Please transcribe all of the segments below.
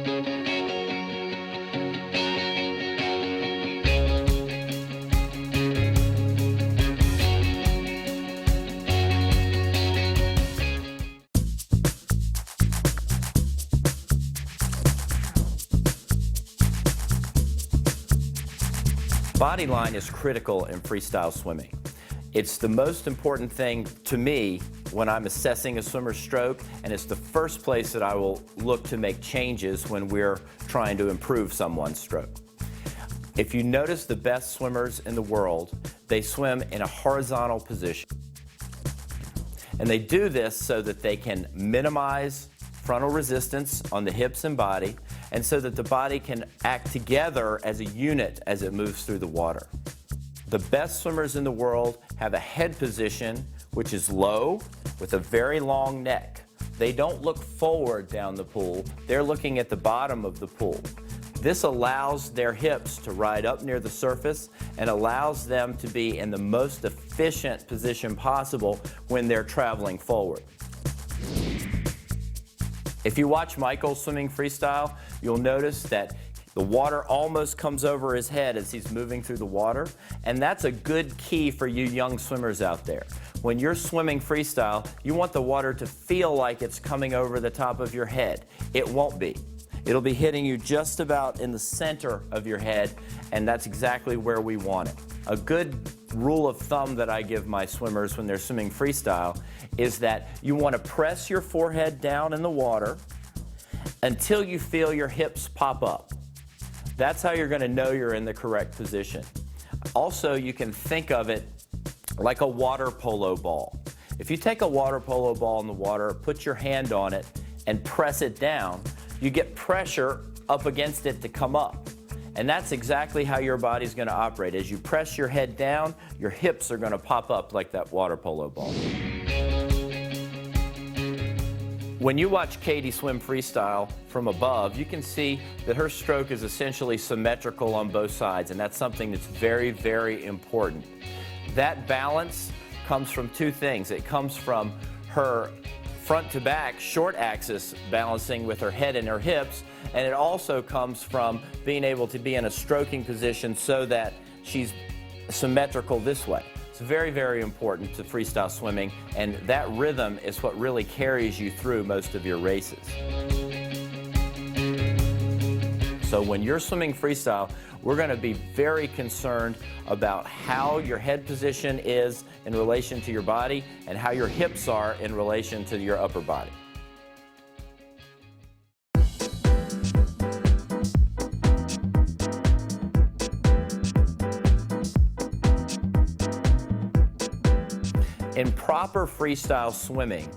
Body line is critical in freestyle swimming. It's the most important thing to me when I'm assessing a swimmer's stroke, and it's the first place that I will look to make changes when we're trying to improve someone's stroke. If you notice the best swimmers in the world, they swim in a horizontal position. And they do this so that they can minimize frontal resistance on the hips and body, and so that the body can act together as a unit as it moves through the water. The best swimmers in the world have a head position which is low with a very long neck. They don't look forward down the pool, they're looking at the bottom of the pool. This allows their hips to ride up near the surface and allows them to be in the most efficient position possible when they're traveling forward. If you watch Michael swimming freestyle, you'll notice that the water almost comes over his head as he's moving through the water, and that's a good key for you young swimmers out there. When you're swimming freestyle, you want the water to feel like it's coming over the top of your head. It won't be. It'll be hitting you just about in the center of your head, and that's exactly where we want it. A good rule of thumb that I give my swimmers when they're swimming freestyle is that you want to press your forehead down in the water until you feel your hips pop up. That's how you're going to know you're in the correct position. Also, you can think of it like a water polo ball. If you take a water polo ball in the water, put your hand on it, and press it down, you get pressure up against it to come up. And that's exactly how your body's going to operate. As you press your head down, your hips are going to pop up like that water polo ball. When you watch Katie swim freestyle from above, you can see that her stroke is essentially symmetrical on both sides, and that's something that's very, very important. That balance comes from two things. It comes from her front to back short axis balancing with her head and her hips, and it also comes from being able to be in a stroking position so that she's symmetrical this way. It's very, very important to freestyle swimming, and that rhythm is what really carries you through most of your races. So when you're swimming freestyle, we're going to be very concerned about how your head position is in relation to your body and how your hips are in relation to your upper body. In proper freestyle swimming,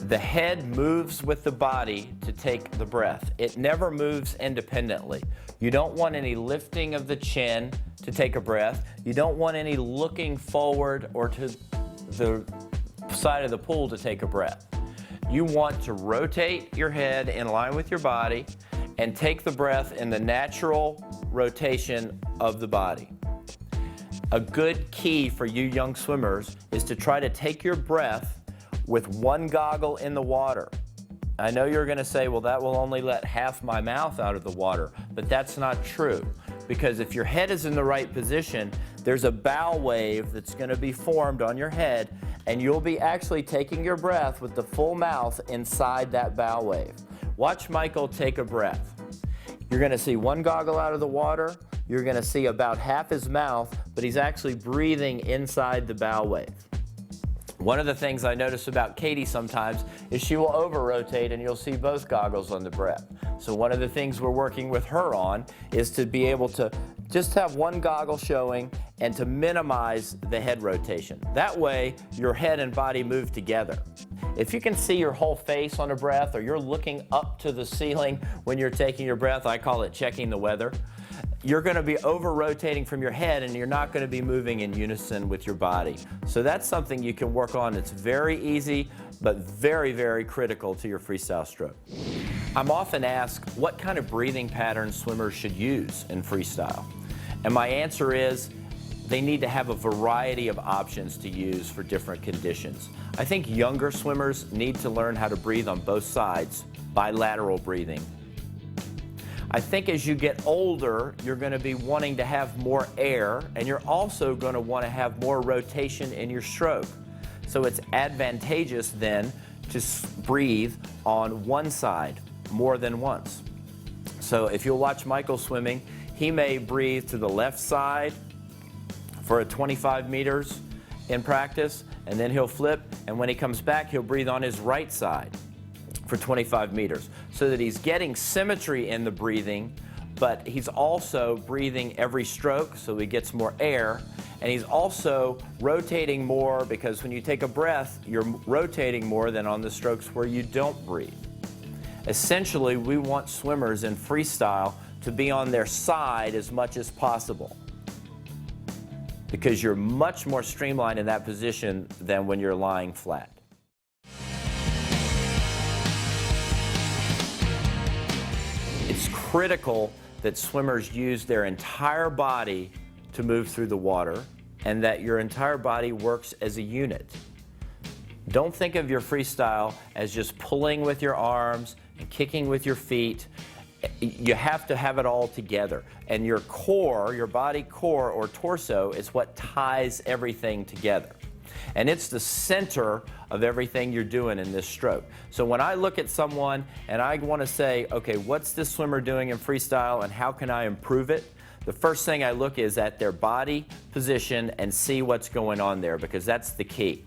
the head moves with the body to take the breath. It never moves independently. You don't want any lifting of the chin to take a breath. You don't want any looking forward or to the side of the pool to take a breath. You want to rotate your head in line with your body and take the breath in the natural rotation of the body. A good key for you young swimmers is to try to take your breath with one goggle in the water. I know you're going to say, well, that will only let half my mouth out of the water, but that's not true. Because if your head is in the right position, there's a bow wave that's going to be formed on your head, and you'll be actually taking your breath with the full mouth inside that bow wave. Watch Michael take a breath. You're going to see one goggle out of the water. You're going to see about half his mouth, but he's actually breathing inside the bow wave. One of the things I notice about Katie sometimes is she will over-rotate and you'll see both goggles on the breath. So one of the things we're working with her on is to be able to just have one goggle showing and to minimize the head rotation. That way, your head and body move together. If you can see your whole face on a breath, or you're looking up to the ceiling when you're taking your breath, I call it checking the weather. You're going to be over-rotating from your head, and you're not going to be moving in unison with your body. So that's something you can work on. It's very easy, but very, very critical to your freestyle stroke. I'm often asked what kind of breathing patterns swimmers should use in freestyle. And my answer is they need to have a variety of options to use for different conditions. I think younger swimmers need to learn how to breathe on both sides, bilateral breathing, I think as you get older, you're going to be wanting to have more air, and you're also going to want to have more rotation in your stroke. So it's advantageous then to breathe on one side more than once. So if you'll watch Michael swimming, he may breathe to the left side for 25 meters in practice, and then he'll flip, and when he comes back, he'll breathe on his right side for 25 meters, so that he's getting symmetry in the breathing, but he's also breathing every stroke so he gets more air, and he's also rotating more, because when you take a breath, you're rotating more than on the strokes where you don't breathe. Essentially, we want swimmers in freestyle to be on their side as much as possible, because you're much more streamlined in that position than when you're lying flat. It's critical that swimmers use their entire body to move through the water, and that your entire body works as a unit. Don't think of your freestyle as just pulling with your arms and kicking with your feet. You have to have it all together. And your core, your body core or torso, is what ties everything together. And it's the center of everything you're doing in this stroke. So when I look at someone and I want to say, okay, what's this swimmer doing in freestyle and how can I improve it? The first thing I look is at their body position and see what's going on there, because that's the key.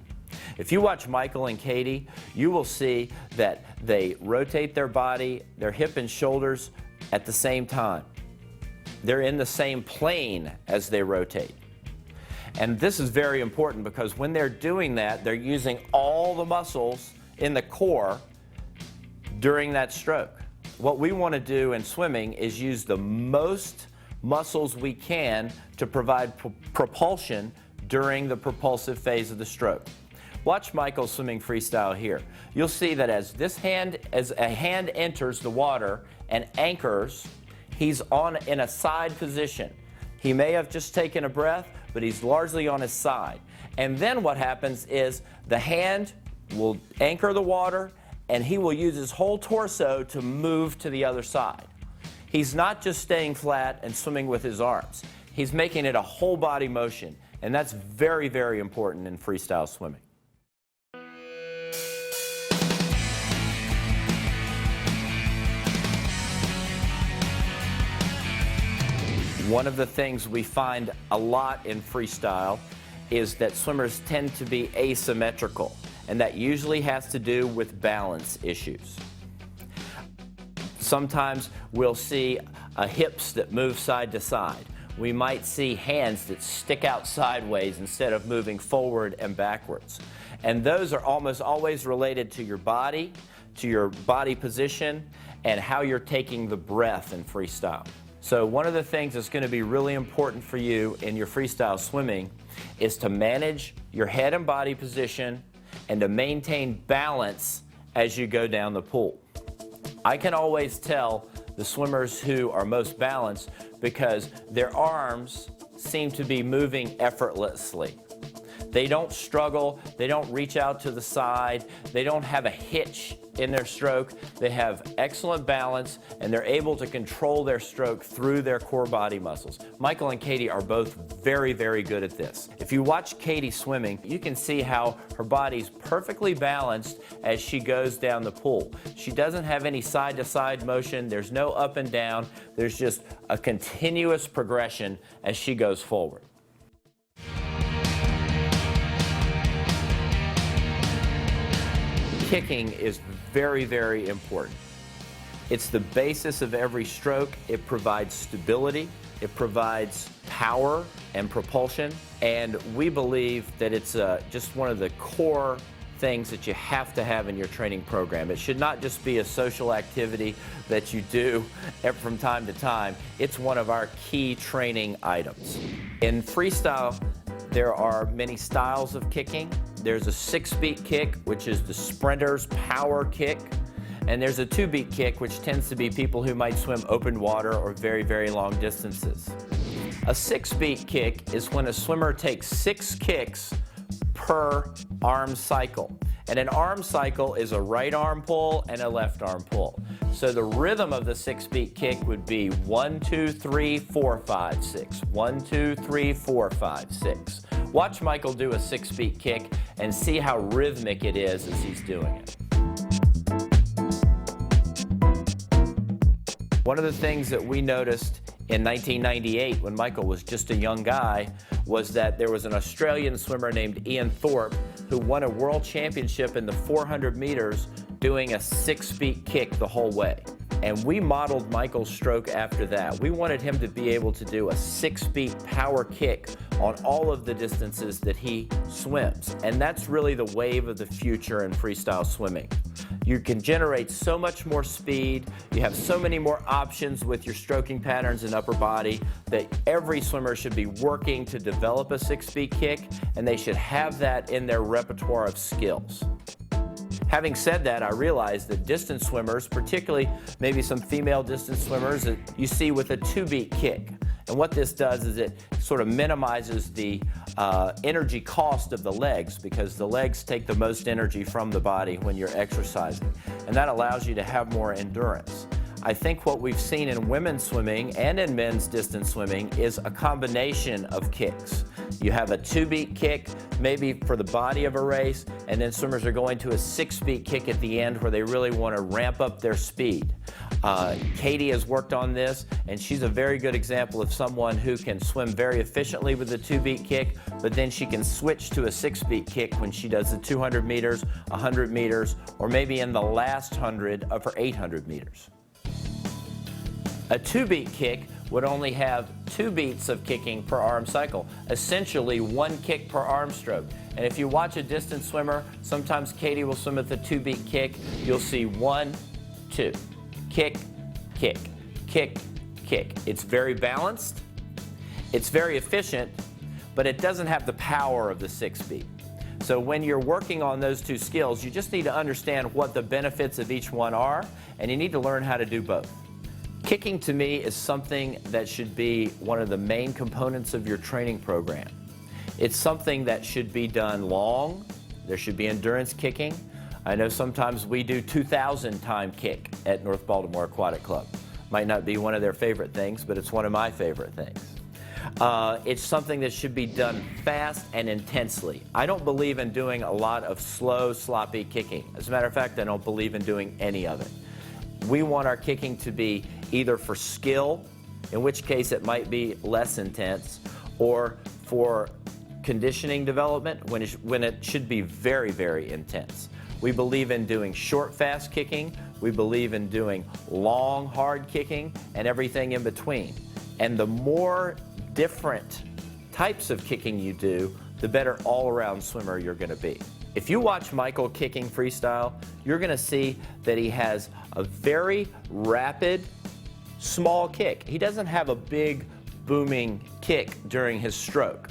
If you watch Michael and Katie, you will see that they rotate their body, their hip and shoulders at the same time. They're in the same plane as they rotate. And this is very important, because when they're doing that, they're using all the muscles in the core during that stroke. What we want to do in swimming is use the most muscles we can to provide propulsion during the propulsive phase of the stroke. Watch Michael swimming freestyle here. You'll see that as a hand enters the water and anchors, he's in a side position. He may have just taken a breath, but he's largely on his side. And then what happens is the hand will anchor the water, and he will use his whole torso to move to the other side. He's not just staying flat and swimming with his arms. He's making it a whole body motion, and that's very, very important in freestyle swimming. One of the things we find a lot in freestyle is that swimmers tend to be asymmetrical, and that usually has to do with balance issues. Sometimes we'll see hips that move side to side. We might see hands that stick out sideways instead of moving forward and backwards. And those are almost always related to your body position, and how you're taking the breath in freestyle. So one of the things that's going to be really important for you in your freestyle swimming is to manage your head and body position and to maintain balance as you go down the pool. I can always tell the swimmers who are most balanced because their arms seem to be moving effortlessly. They don't struggle, they don't reach out to the side, they don't have a hitch in their stroke. They have excellent balance, and they're able to control their stroke through their core body muscles. Michael and Katie are both very, very good at this. If you watch Katie swimming, you can see how her body's perfectly balanced as she goes down the pool. She doesn't have any side-to-side motion. There's no up and down. There's just a continuous progression as she goes forward. Kicking is very, very important. It's the basis of every stroke. It provides stability, it provides power and propulsion, and we believe that it's just one of the core things that you have to have in your training program. It should not just be a social activity that you do from time to time. It's one of our key training items. In freestyle, there are many styles of kicking. There's a 6-beat kick, which is the sprinter's power kick. And there's a 2-beat kick, which tends to be people who might swim open water or very, very long distances. A 6-beat kick is when a swimmer takes 6 kicks per arm cycle. And an arm cycle is a right arm pull and a left arm pull. So the rhythm of the 6-beat kick would be 1, 2, 3, 4, 5, 6. 1, 2, 3, 4, 5, 6. Watch Michael do a 6-beat kick and see how rhythmic it is as he's doing it. One of the things that we noticed in 1998, when Michael was just a young guy, was that there was an Australian swimmer named Ian Thorpe who won a world championship in the 400 meters doing a 6-beat kick the whole way. And we modeled Michael's stroke after that. We wanted him to be able to do a 6-beat power kick on all of the distances that he swims. And that's really the wave of the future in freestyle swimming. You can generate so much more speed, you have so many more options with your stroking patterns and upper body that every swimmer should be working to develop a 6-beat kick, and they should have that in their repertoire of skills. Having said that, I realize that distance swimmers, particularly maybe some female distance swimmers that you see with a 2-beat kick. And what this does is it sort of minimizes the energy cost of the legs, because the legs take the most energy from the body when you're exercising. And that allows you to have more endurance. I think what we've seen in women's swimming and in men's distance swimming is a combination of kicks. You have a 2-beat kick, maybe for the body of a race, and then swimmers are going to a 6-beat kick at the end where they really want to ramp up their speed. Katie has worked on this, and she's a very good example of someone who can swim very efficiently with a 2-beat kick, but then she can switch to a 6-beat kick when she does the 200 meters, 100 meters, or maybe in the last 100 of her 800 meters. A 2-beat kick would only have 2 beats of kicking per arm cycle, essentially 1 kick per arm stroke. And if you watch a distance swimmer, sometimes Katie will swim with a 2-beat kick. You'll see 1, 2, kick, kick, kick, kick. It's very balanced, it's very efficient, but it doesn't have the power of the 6-beat. So when you're working on those 2 skills, you just need to understand what the benefits of each one are, and you need to learn how to do both. Kicking, to me, is something that should be one of the main components of your training program. It's something that should be done long. There should be endurance kicking. I know sometimes we do 2,000 time kick at North Baltimore Aquatic Club. Might not be one of their favorite things, but it's one of my favorite things. It's something that should be done fast and intensely. I don't believe in doing a lot of slow, sloppy kicking. As a matter of fact, I don't believe in doing any of it. We want our kicking to be either for skill, in which case it might be less intense, or for conditioning development, when it should be very, very intense. We believe in doing short, fast kicking. We believe in doing long, hard kicking, and everything in between. And the more different types of kicking you do, the better all-around swimmer you're going to be. If you watch Michael kicking freestyle, you're going to see that he has a very rapid, small kick. He doesn't have a big, booming kick during his stroke.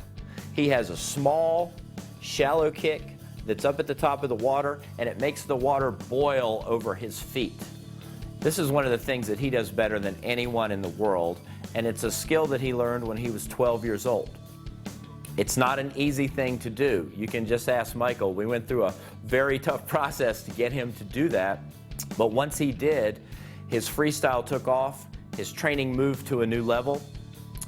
He has a small, shallow kick that's up at the top of the water, and it makes the water boil over his feet. This is one of the things that he does better than anyone in the world, and it's a skill that he learned when he was 12 years old. It's not an easy thing to do. You can just ask Michael. We went through a very tough process to get him to do that, but once he did, his freestyle took off, his training moved to a new level,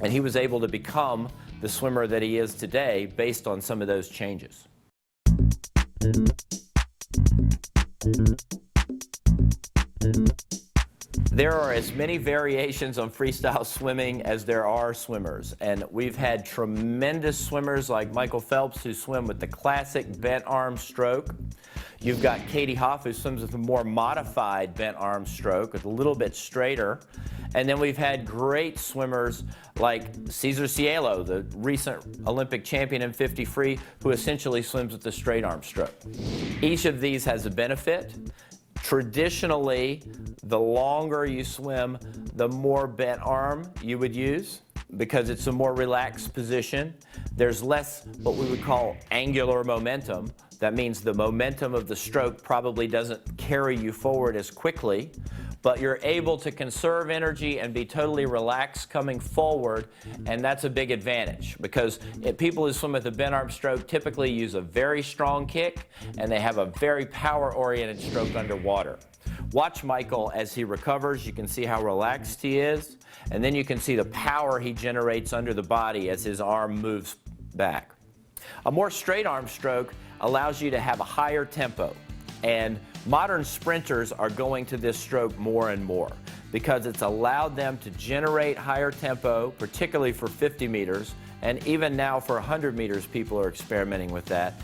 and he was able to become the swimmer that he is today based on some of those changes. There are as many variations on freestyle swimming as there are swimmers, and we've had tremendous swimmers like Michael Phelps who swim with the classic bent arm stroke. You've got Katie Hoff who swims with a more modified bent arm stroke, with a little bit straighter. And then we've had great swimmers like Cesar Cielo, the recent Olympic champion in 50 free, who essentially swims with the straight arm stroke. Each of these has a benefit. Traditionally, the longer you swim, the more bent arm you would use. because it's a more relaxed position. There's less what we would call angular momentum. That means the momentum of the stroke probably doesn't carry you forward as quickly, but you're able to conserve energy and be totally relaxed coming forward, and that's a big advantage because people who swim with a bent arm stroke typically use a very strong kick and they have a very power-oriented stroke underwater. Watch Michael as he recovers. You can see how relaxed he is, and then you can see the power he generates under the body as his arm moves back. A more straight arm stroke allows you to have a higher tempo, and modern sprinters are going to this stroke more and more because it's allowed them to generate higher tempo, particularly for 50 meters, and even now for 100 meters people are experimenting with that.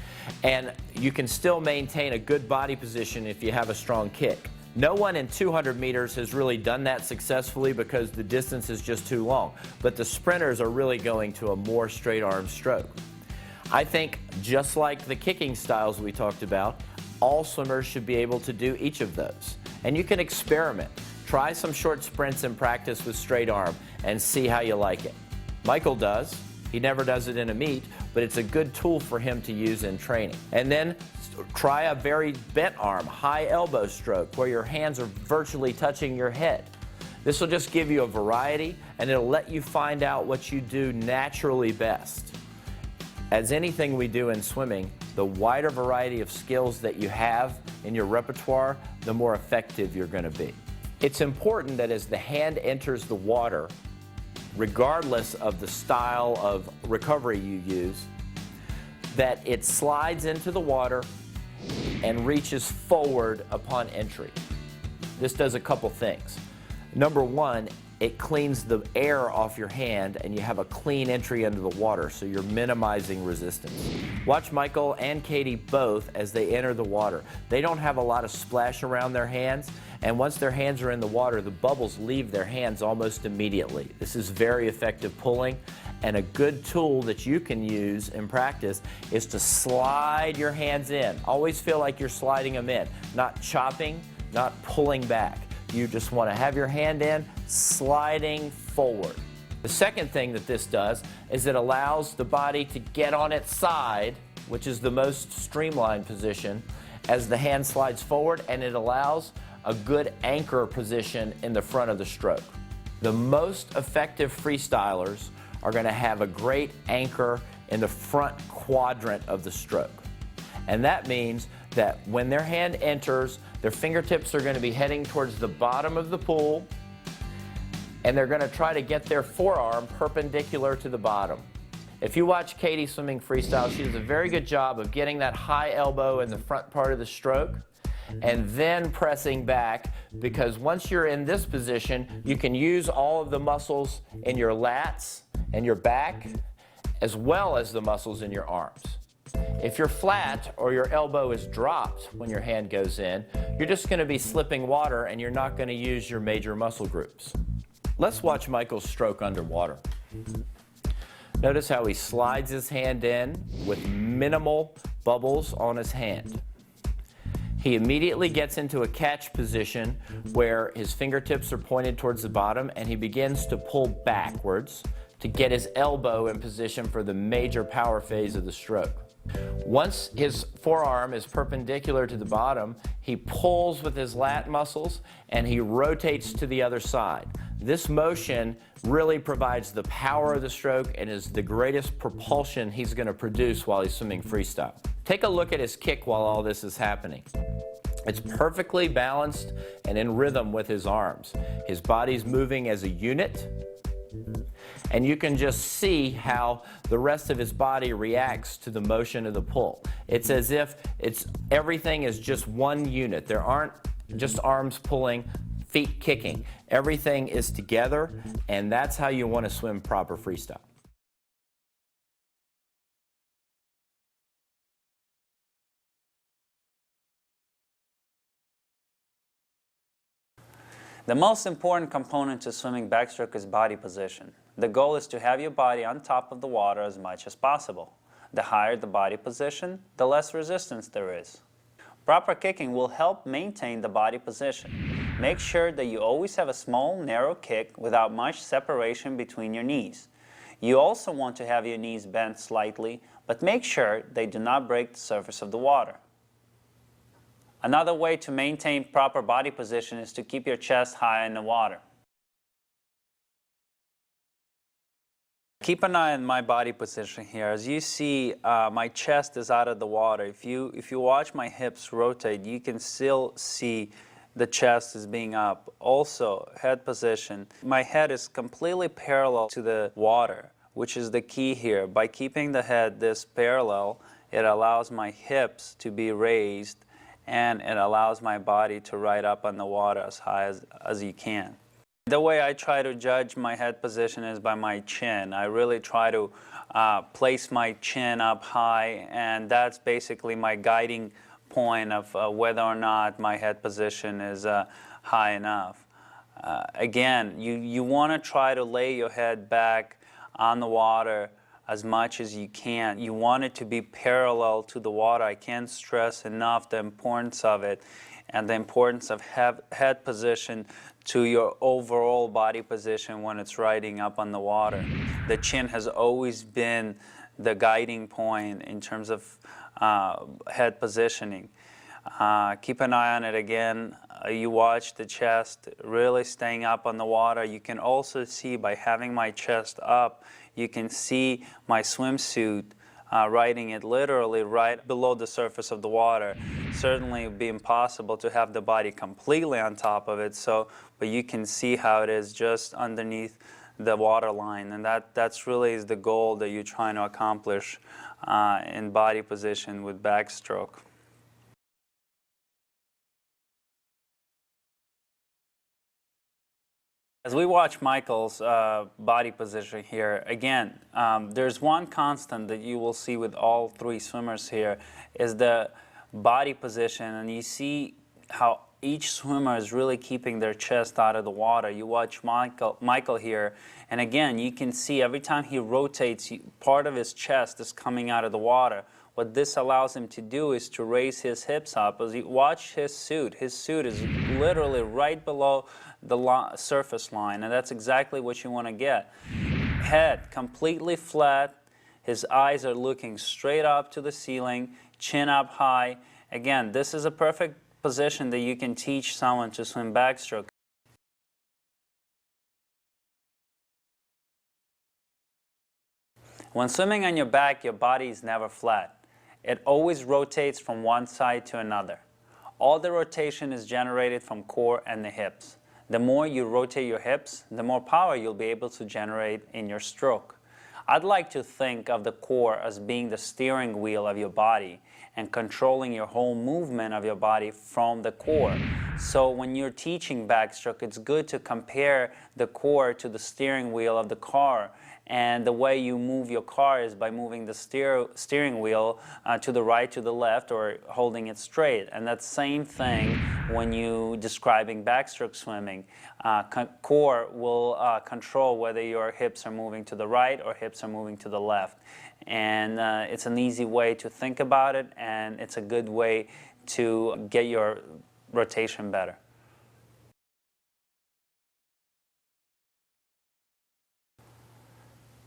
And you can still maintain a good body position if you have a strong kick. No one in 200 meters has really done that successfully because the distance is just too long, but the sprinters are really going to a more straight arm stroke. I think just like the kicking styles we talked about, all swimmers should be able to do each of those. And you can experiment. Try some short sprints in practice with straight arm and see how you like it. Michael does. He never does it in a meet, but it's a good tool for him to use in training. And then try a very bent arm, high elbow stroke, where your hands are virtually touching your head. This will just give you a variety, and it'll let you find out what you do naturally best. As anything we do in swimming, the wider variety of skills that you have in your repertoire, the more effective you're going to be. It's important that as the hand enters the water, regardless of the style of recovery you use, that it slides into the water and reaches forward upon entry. This does a couple things. Number one, it cleans the air off your hand and you have a clean entry into the water, so you're minimizing resistance. Watch Michael and Katie both as they enter the water. They don't have a lot of splash around their hands, and once their hands are in the water, the bubbles leave their hands almost immediately. This is very effective pulling, and a good tool that you can use in practice is to slide your hands in. Always feel like you're sliding them in, not chopping, not pulling back. You just want to have your hand in, sliding forward. The second thing that this does is it allows the body to get on its side, which is the most streamlined position, as the hand slides forward, and it allows a good anchor position in the front of the stroke. The most effective freestylers are going to have a great anchor in the front quadrant of the stroke. And that means that when their hand enters, their fingertips are going to be heading towards the bottom of the pool, and they're going to try to get their forearm perpendicular to the bottom. If you watch Katie swimming freestyle, she does a very good job of getting that high elbow in the front part of the stroke and then pressing back, because once you're in this position, you can use all of the muscles in your lats and your back as well as the muscles in your arms. If you're flat or your elbow is dropped when your hand goes in, you're just going to be slipping water and you're not going to use your major muscle groups. Let's watch Michael's stroke underwater. Notice how he slides his hand in with minimal bubbles on his hand. He immediately gets into a catch position where his fingertips are pointed towards the bottom, and he begins to pull backwards to get his elbow in position for the major power phase of the stroke. Once his forearm is perpendicular to the bottom, he pulls with his lat muscles and he rotates to the other side. This motion really provides the power of the stroke and is the greatest propulsion he's going to produce while he's swimming freestyle. Take a look at his kick while all this is happening. It's perfectly balanced and in rhythm with his arms. His body's moving as a unit, and you can just see how the rest of his body reacts to the motion of the pull. It's as if everything is just one unit. There aren't just arms pulling, feet kicking. Everything is together, and that's how you want to swim proper freestyle. The most important component to swimming backstroke is body position. The goal is to have your body on top of the water as much as possible. The higher the body position, the less resistance there is. Proper kicking will help maintain the body position. Make sure that you always have a small, narrow kick without much separation between your knees. You also want to have your knees bent slightly, but make sure they do not break the surface of the water. Another way to maintain proper body position is to keep your chest high in the water. Keep an eye on my body position here. As you see, my chest is out of the water. If you watch my hips rotate, you can still see the chest is being up. Also, head position. My head is completely parallel to the water, which is the key here. By keeping the head this parallel, it allows my hips to be raised, and it allows my body to ride up on the water as high as you can. The way I try to judge my head position is by my chin. I really try to place my chin up high, and that's basically my guiding point of whether or not my head position is high enough. Again, you want to try to lay your head back on the water as much as you can. You want it to be parallel to the water. I can't stress enough the importance of it and the importance of head position to your overall body position when it's riding up on the water. The chin has always been the guiding point in terms of head positioning. Keep an eye on it again. You watch the chest really staying up on the water. You can also see by having my chest up, you can see my swimsuit riding it literally right below the surface of the water. Certainly it would be impossible to have the body completely on top of it, but you can see how it is just underneath the water line, and that's really is the goal that you're trying to accomplish in body position with backstroke. As we watch Michael's body position here, again, there's one constant that you will see with all three swimmers here is the body position, and you see how each swimmer is really keeping their chest out of the water. You watch Michael here, and again, you can see every time he rotates, part of his chest is coming out of the water. What this allows him to do is to raise his hips up. As you watch his suit is literally right below the surface line, and that's exactly what you want to get. Head completely flat, his eyes are looking straight up to the ceiling, chin up high. Again, this is a perfect position that you can teach someone to swim backstroke. When swimming on your back, your body is never flat. It always rotates from one side to another. All the rotation is generated from core and the hips. The more you rotate your hips, the more power you'll be able to generate in your stroke. I'd like to think of the core as being the steering wheel of your body and controlling your whole movement of your body from the core. So when you're teaching backstroke, it's good to compare the core to the steering wheel of the car. And the way you move your car is by moving the steering wheel to the right, to the left, or holding it straight. And that same thing when you describing backstroke swimming. Core will control whether your hips are moving to the right or hips are moving to the left. And it's an easy way to think about it, and it's a good way to get your rotation better.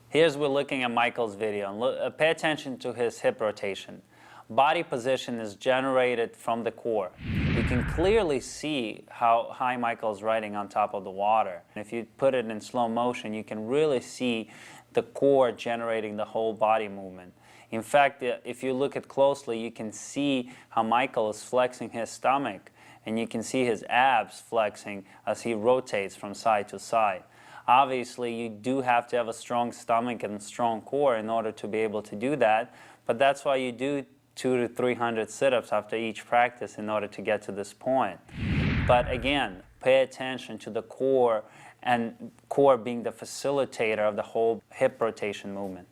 Here's we're looking at Michael's video, and pay attention to his hip rotation. Body position is generated from the core. You can clearly see how high Michael's riding on top of the water. And if you put it in slow motion, you can really see the core generating the whole body movement. In fact, if you look at closely, you can see how Michael is flexing his stomach, and you can see his abs flexing as he rotates from side to side. Obviously, you do have to have a strong stomach and strong core in order to be able to do that, but that's why you do 200 to 300 sit-ups after each practice in order to get to this point. But again, pay attention to the core, and core being the facilitator of the whole hip rotation movement.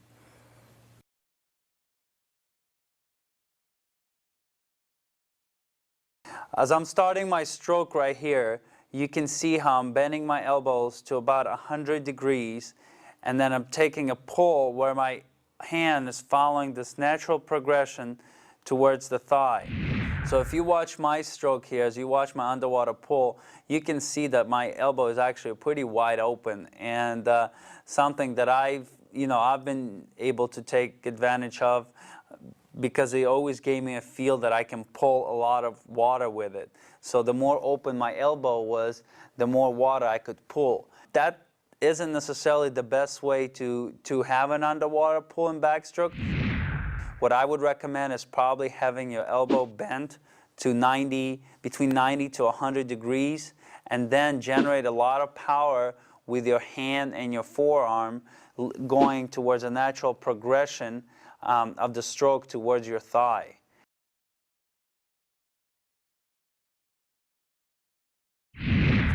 As I'm starting my stroke right here, you can see how I'm bending my elbows to about 100 degrees, and then I'm taking a pull where my hand is following this natural progression towards the thigh. So if you watch my stroke here, as you watch my underwater pull, you can see that my elbow is actually pretty wide open, and something that I've I've been able to take advantage of, because they always gave me a feel that I can pull a lot of water with it. So the more open my elbow was, the more water I could pull. That isn't necessarily the best way to have an underwater pull and backstroke. What I would recommend is probably having your elbow bent to between 90 to 100 degrees, and then generate a lot of power with your hand and your forearm going towards a natural progression of the stroke towards your thigh.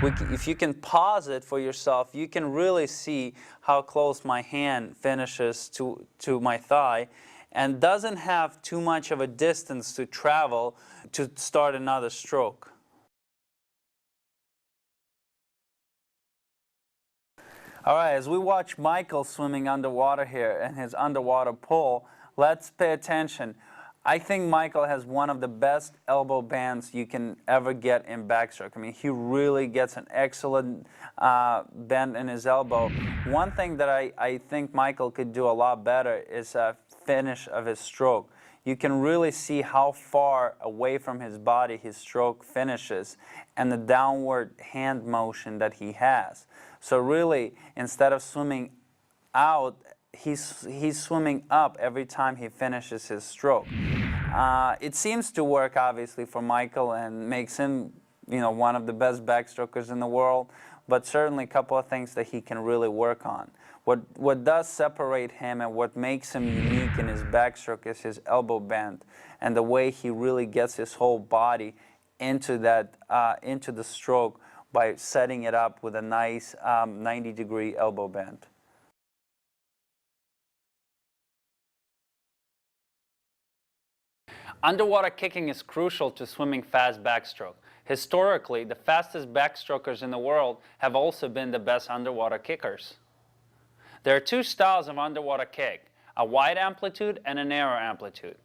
If you can pause it for yourself, you can really see how close my hand finishes to my thigh, and doesn't have too much of a distance to travel to start another stroke. All right, as we watch Michael swimming underwater here and his underwater pull, let's pay attention. I think Michael has one of the best elbow bands you can ever get in backstroke. I mean, he really gets an excellent bend in his elbow. One thing that I think Michael could do a lot better is a finish of his stroke. You can really see how far away from his body his stroke finishes, and the downward hand motion that he has. So really, instead of swimming out, he's swimming up every time he finishes his stroke. It seems to work, obviously, for Michael, and makes him, one of the best backstrokers in the world. But certainly, a couple of things that he can really work on. What does separate him and what makes him unique in his backstroke is his elbow bend, and the way he really gets his whole body into the stroke by setting it up with a nice 90-degree elbow bend. Underwater kicking is crucial to swimming fast backstroke. Historically, the fastest backstrokers in the world have also been the best underwater kickers. There are two styles of underwater kick, a wide amplitude and a narrow amplitude.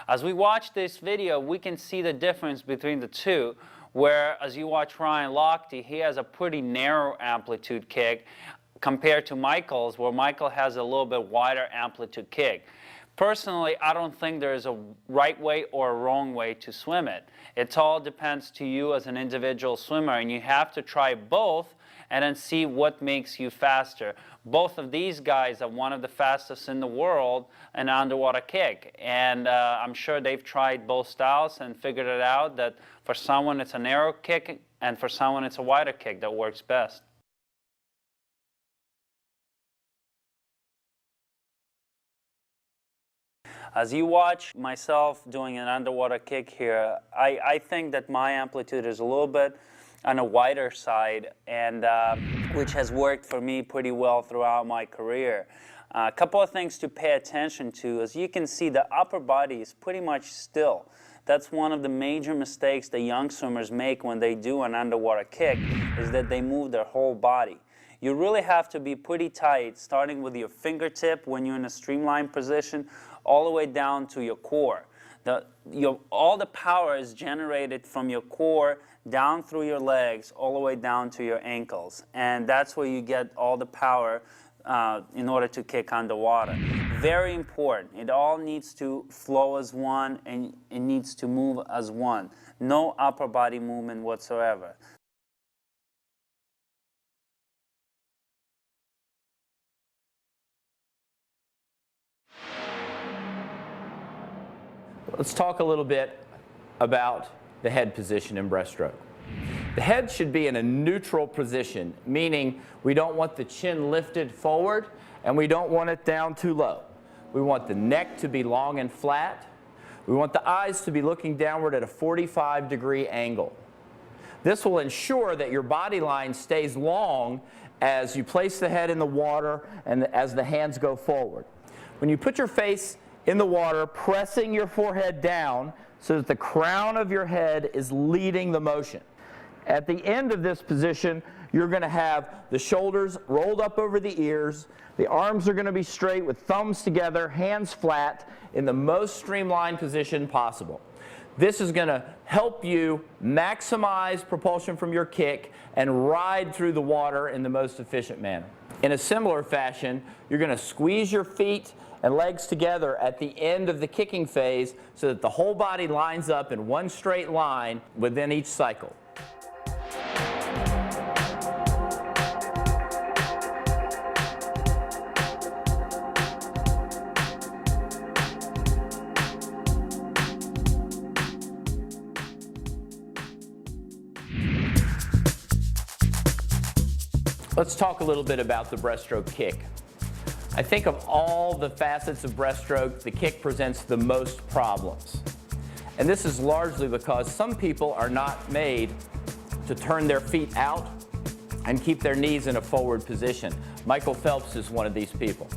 As we watch this video, we can see the difference between the two, where as you watch Ryan Lochte, he has a pretty narrow amplitude kick compared to Michael's, where Michael has a little bit wider amplitude kick. Personally, I don't think there is a right way or a wrong way to swim it. It all depends to you as an individual swimmer, and you have to try both and then see what makes you faster. Both of these guys are one of the fastest in the world in underwater kick, and I'm sure they've tried both styles and figured it out that for someone it's a narrow kick and for someone it's a wider kick that works best. As you watch myself doing an underwater kick here, I think that my amplitude is a little bit on a wider side, and which has worked for me pretty well throughout my career. A couple of things to pay attention to. As you can see, the upper body is pretty much still. That's one of the major mistakes the young swimmers make when they do an underwater kick, is that they move their whole body. You really have to be pretty tight, starting with your fingertip when you're in a streamlined position, all the way down to your core. All the power is generated from your core down through your legs, all the way down to your ankles. And that's where you get all the power in order to kick underwater. Very important. It all needs to flow as one, and it needs to move as one. No upper body movement whatsoever. Let's talk a little bit about the head position in breaststroke. The head should be in a neutral position, meaning we don't want the chin lifted forward and we don't want it down too low. We want the neck to be long and flat. We want the eyes to be looking downward at a 45-degree angle. This will ensure that your body line stays long as you place the head in the water and as the hands go forward. When you put your face in the water, pressing your forehead down so that the crown of your head is leading the motion. At the end of this position, you're going to have the shoulders rolled up over the ears. The arms are going to be straight with thumbs together, hands flat, in the most streamlined position possible. This is going to help you maximize propulsion from your kick and ride through the water in the most efficient manner. In a similar fashion, you're going to squeeze your feet and legs together at the end of the kicking phase so that the whole body lines up in one straight line within each cycle. Let's talk a little bit about the breaststroke kick. I think of all the facets of breaststroke, the kick presents the most problems. And this is largely because some people are not made to turn their feet out and keep their knees in a forward position. Michael Phelps is one of these people.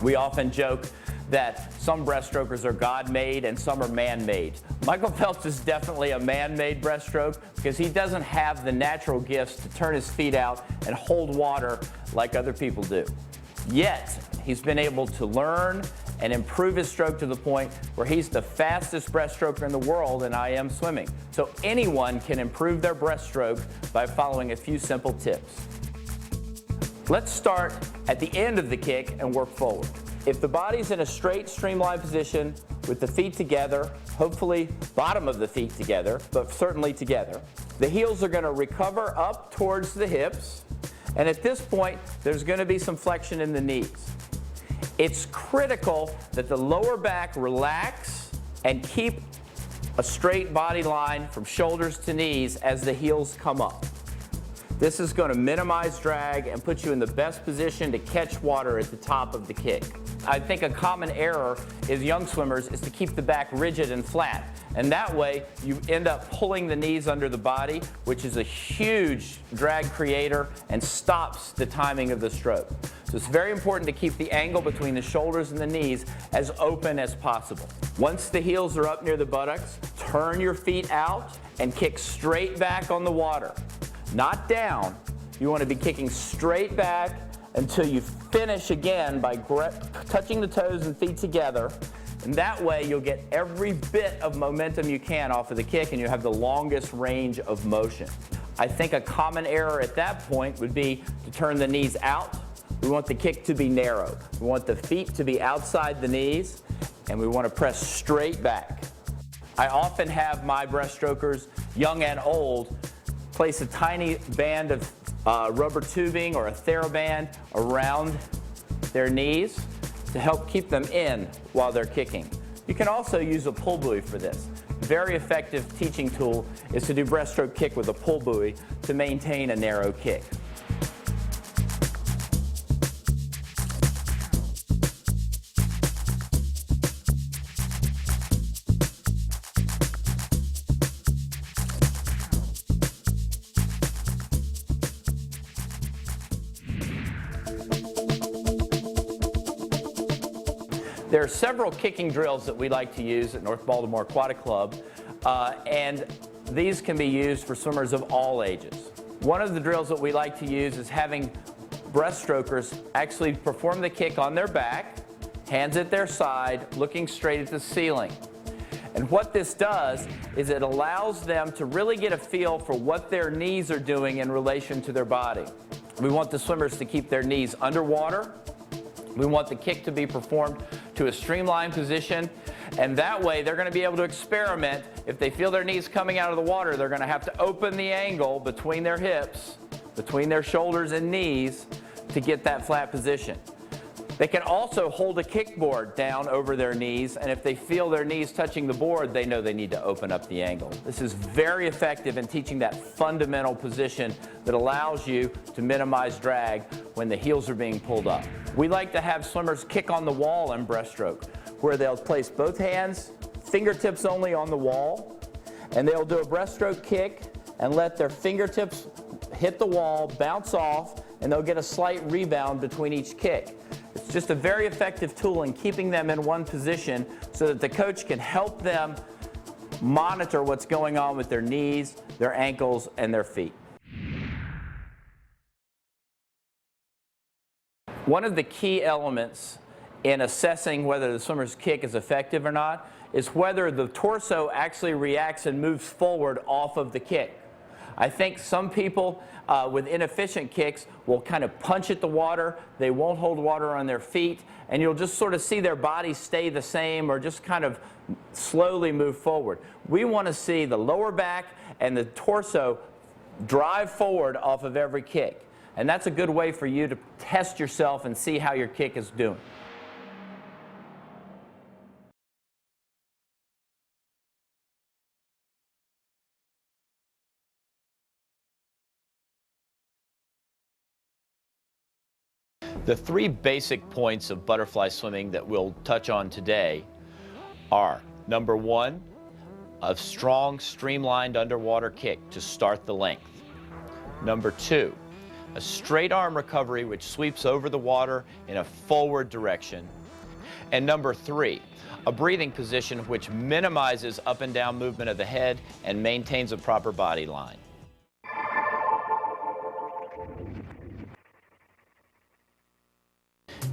We often joke that some breaststrokers are God-made and some are man-made. Michael Phelps is definitely a man-made breaststroke because he doesn't have the natural gifts to turn his feet out and hold water like other people do. Yet, he's been able to learn and improve his stroke to the point where he's the fastest breaststroker in the world in IM swimming. So anyone can improve their breaststroke by following a few simple tips. Let's start at the end of the kick and work forward. If the body's in a straight, streamlined position with the feet together, hopefully bottom of the feet together, but certainly together, the heels are going to recover up towards the hips, and at this point, there's going to be some flexion in the knees. It's critical that the lower back relax and keep a straight body line from shoulders to knees as the heels come up. This is going to minimize drag and put you in the best position to catch water at the top of the kick. I think a common error is young swimmers is to keep the back rigid and flat. And that way, you end up pulling the knees under the body, which is a huge drag creator and stops the timing of the stroke. So it's very important to keep the angle between the shoulders and the knees as open as possible. Once the heels are up near the buttocks, turn your feet out and kick straight back on the water. Not down. You want to be kicking straight back until you finish again by touching the toes and feet together. And that way you'll get every bit of momentum you can off of the kick and you have the longest range of motion. I think a common error at that point would be to turn the knees out. We want the kick to be narrow. We want the feet to be outside the knees and we want to press straight back. I often have my breaststrokers, young and old, place a tiny band of rubber tubing or a TheraBand around their knees to help keep them in while they're kicking. You can also use a pull buoy for this. A very effective teaching tool is to do breaststroke kick with a pull buoy to maintain a narrow kick. There are several kicking drills that we like to use at North Baltimore Aquatic Club, and these can be used for swimmers of all ages. One of the drills that we like to use is having breaststrokers actually perform the kick on their back, hands at their side, looking straight at the ceiling. And what this does is it allows them to really get a feel for what their knees are doing in relation to their body. We want the swimmers to keep their knees underwater. We want the kick to be performed to a streamlined position, and that way they're going to be able to experiment. If they feel their knees coming out of the water, they're going to have to open the angle between their hips, between their shoulders and knees to get that flat position. They can also hold a kickboard down over their knees, and if they feel their knees touching the board, they know they need to open up the angle. This is very effective in teaching that fundamental position that allows you to minimize drag when the heels are being pulled up. We like to have swimmers kick on the wall in breaststroke, where they'll place both hands, fingertips only on the wall, and they'll do a breaststroke kick and let their fingertips hit the wall, bounce off, and they'll get a slight rebound between each kick. It's just a very effective tool in keeping them in one position so that the coach can help them monitor what's going on with their knees, their ankles, and their feet. One of the key elements in assessing whether the swimmer's kick is effective or not is whether the torso actually reacts and moves forward off of the kick. I think some people with inefficient kicks will kind of punch at the water. They won't hold water on their feet, and you'll just sort of see their bodies stay the same or just kind of slowly move forward. We want to see the lower back and the torso drive forward off of every kick. And that's a good way for you to test yourself and see how your kick is doing. The three basic points of butterfly swimming that we'll touch on today are, number one, a strong, streamlined underwater kick to start the length. Number two, a straight arm recovery which sweeps over the water in a forward direction. And number three, a breathing position which minimizes up and down movement of the head and maintains a proper body line.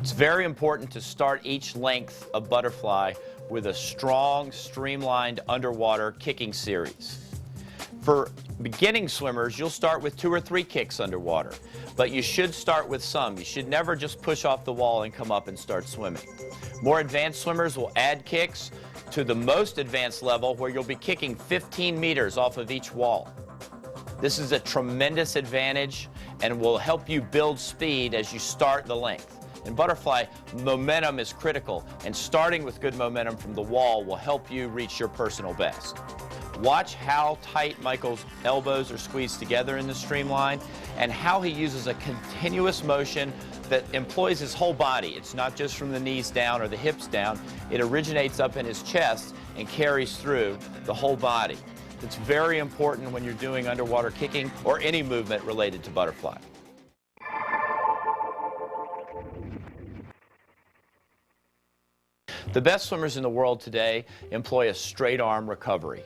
It's very important to start each length of butterfly with a strong, streamlined underwater kicking series. For beginning swimmers, you'll start with 2 or 3 kicks underwater, but you should start with some. You should never just push off the wall and come up and start swimming. More advanced swimmers will add kicks to the most advanced level where you'll be kicking 15 meters off of each wall. This is a tremendous advantage and will help you build speed as you start the length. In butterfly, momentum is critical, and starting with good momentum from the wall will help you reach your personal best. Watch how tight Michael's elbows are squeezed together in the streamline and how he uses a continuous motion that employs his whole body. It's not just from the knees down or the hips down. It originates up in his chest and carries through the whole body. It's very important when you're doing underwater kicking or any movement related to butterfly. The best swimmers in the world today employ a straight arm recovery.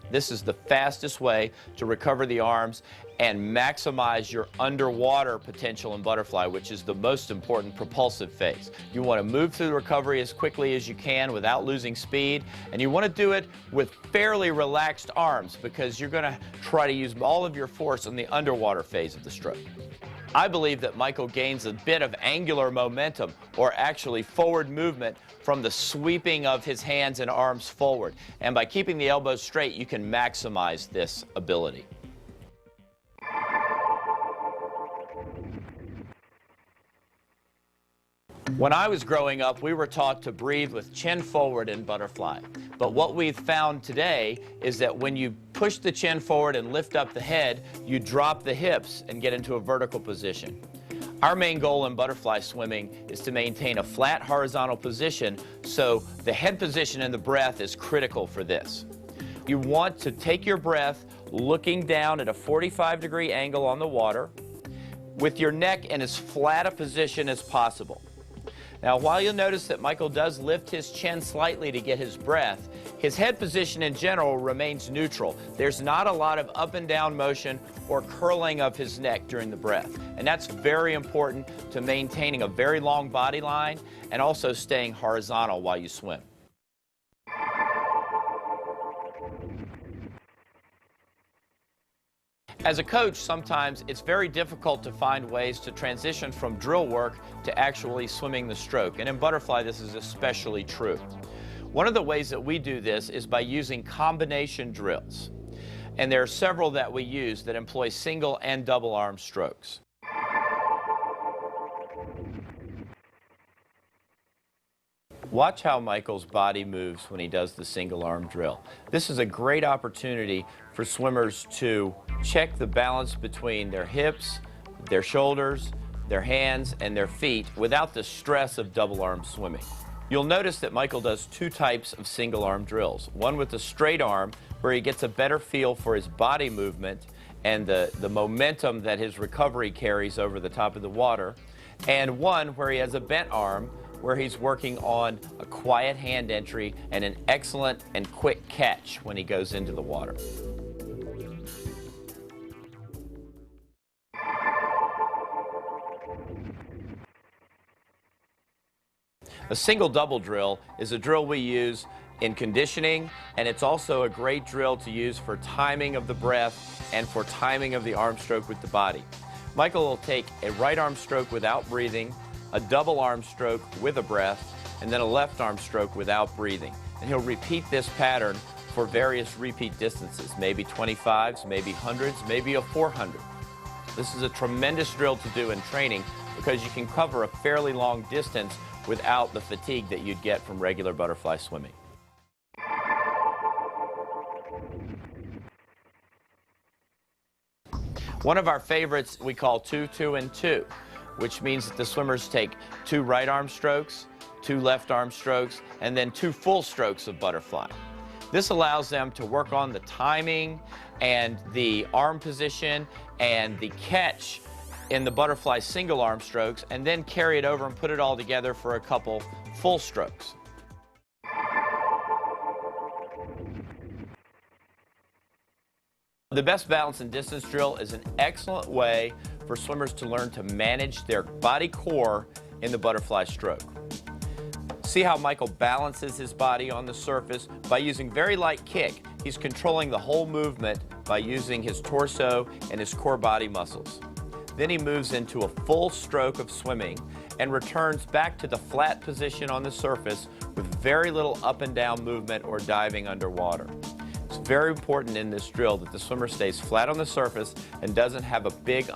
This is the fastest way to recover the arms and maximize your underwater potential in butterfly, which is the most important propulsive phase. You want to move through the recovery as quickly as you can without losing speed, and you want to do it with fairly relaxed arms because you're going to try to use all of your force on the underwater phase of the stroke. I believe that Michael gains a bit of angular momentum, or actually forward movement, from the sweeping of his hands and arms forward. And by keeping the elbows straight, you can maximize this ability. When I was growing up, we were taught to breathe with chin forward in butterfly. But what we've found today is that when you push the chin forward and lift up the head, you drop the hips and get into a vertical position. Our main goal in butterfly swimming is to maintain a flat horizontal position, so the head position and the breath is critical for this. You want to take your breath looking down at a 45-degree angle on the water with your neck in as flat a position as possible. Now, while you'll notice that Michael does lift his chin slightly to get his breath, his head position in general remains neutral. There's not a lot of up and down motion or curling of his neck during the breath. And that's very important to maintaining a very long body line and also staying horizontal while you swim. As a coach, sometimes it's very difficult to find ways to transition from drill work to actually swimming the stroke. And in butterfly, this is especially true. One of the ways that we do this is by using combination drills. And there are several that we use that employ single and double arm strokes. Watch how Michael's body moves when he does the single arm drill. This is a great opportunity for swimmers to check the balance between their hips, their shoulders, their hands, and their feet without the stress of double arm swimming. You'll notice that Michael does 2 types of single arm drills. One with a straight arm, where he gets a better feel for his body movement and the momentum that his recovery carries over the top of the water, and one where he has a bent arm, where he's working on a quiet hand entry and an excellent and quick catch when he goes into the water. A single double drill is a drill we use in conditioning, and it's also a great drill to use for timing of the breath and for timing of the arm stroke with the body. Michael will take a right arm stroke without breathing, a double arm stroke with a breath, and then a left arm stroke without breathing. And he'll repeat this pattern for various repeat distances, maybe 25s, maybe hundreds, maybe a 400. This is a tremendous drill to do in training because you can cover a fairly long distance without the fatigue that you'd get from regular butterfly swimming. One of our favorites we call 2, 2, and 2, which means that the swimmers take 2 right arm strokes, 2 left arm strokes, and then 2 full strokes of butterfly. This allows them to work on the timing and the arm position and the catch in the butterfly single arm strokes, and then carry it over and put it all together for a couple full strokes. The best balance and distance drill is an excellent way for swimmers to learn to manage their body core in the butterfly stroke. See how Michael balances his body on the surface by using very light kick. He's controlling the whole movement by using his torso and his core body muscles. Then he moves into a full stroke of swimming and returns back to the flat position on the surface with very little up and down movement or diving underwater. It's very important in this drill that the swimmer stays flat on the surface and doesn't have a big